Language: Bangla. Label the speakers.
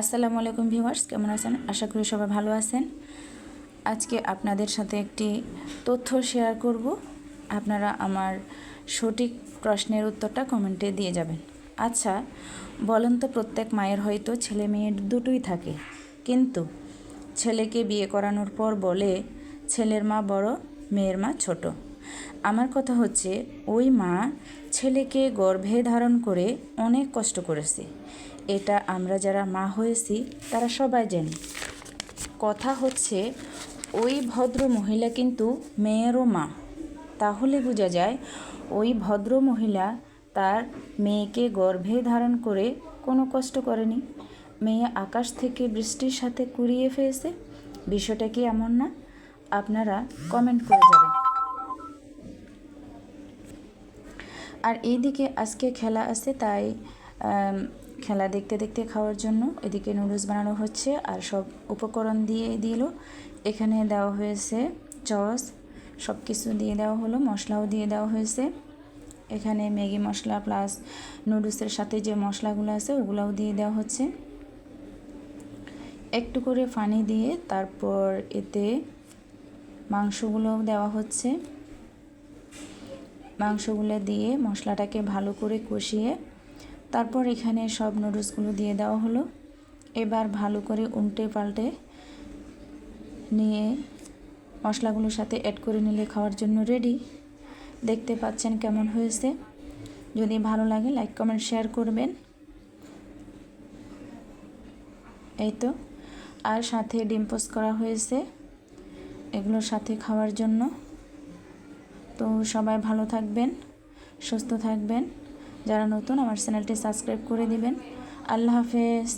Speaker 1: আসসালামু আলাইকুম ভিউয়ার্স, কেমন আছেন? আশা করি সবাই ভালো আছেন। আজকে আপনাদের সাথে একটি তথ্য শেয়ার করব। আপনারা আমার সঠিক প্রশ্নের উত্তরটা কমেন্টে দিয়ে যাবেন। আচ্ছা বলেন তো, প্রত্যেক মায়ের হয়তো ছেলে মেয়ে দুটোই থাকে, কিন্তু ছেলেকে বিয়ে করানোর পর বলে ছেলের মা বড়, মেয়ের মা ছোট। আমার কথা হচ্ছে, ওই মা ছেলেকে গর্ভে ধারণ করে অনেক কষ্ট করেছে। এটা আমরা যারা মা হয়েছি তারা সবাই জানি। কথা হচ্ছে, ওই ভদ্র মহিলা কিন্তু মেয়েরও মা। তাহলে বোঝা যায় ওই ভদ্র মহিলা তার মেয়েকে গর্ভে ধারণ করে কোনো কষ্ট করেনি। মেয়ে আকাশ থেকে বৃষ্টির সাথে কুড়িয়ে ফেলেছে। বিষয়টা কি এমন না? আপনারা কমেন্ট করে যাবেন। আর এইদিকে আজকে খেলা আছে, তাই খেলা দেখতে দেখতে খাওয়ার জন্য এদিকে নুডলস বানানো হচ্ছে। আর সব উপকরণ দিয়ে দিল। এখানে দেওয়া হয়েছে সস, সব কিছু দিয়ে দেওয়া হলো, মশলাও দিয়ে দেওয়া হয়েছে। এখানে ম্যাগি মশলা প্লাস নুডলসের সাথে যে মশলাগুলো আছে ওগুলোও দিয়ে দেওয়া হচ্ছে। একটু করে পানি দিয়ে তারপর এতে মাংসগুলোও দেওয়া হচ্ছে। মাংসগুলো দিয়ে মশলাটাকে ভালো করে কষিয়ে তারপর এখানে সব নুডলসগুলো দিয়ে দেওয়া হলো। এবার ভালো করে উল্টে পাল্টে নিয়ে মশলাগুলোর সাথে অ্যাড করে নিলে খাওয়ার জন্য রেডি। দেখতে পাচ্ছেন কেমন হয়েছে। যদি ভালো লাগে লাইক কমেন্ট শেয়ার করবেন। এই তো, আর সাথে ডিম পোস্ট করা হয়েছে এগুলোর সাথে খাওয়ার জন্য। তো সবাই ভালো থাকবেন, সুস্থ থাকবেন। যারা নতুন আমার চ্যানেলটি সাবস্ক্রাইব করে দিবেন। আল্লাহ হাফেজ।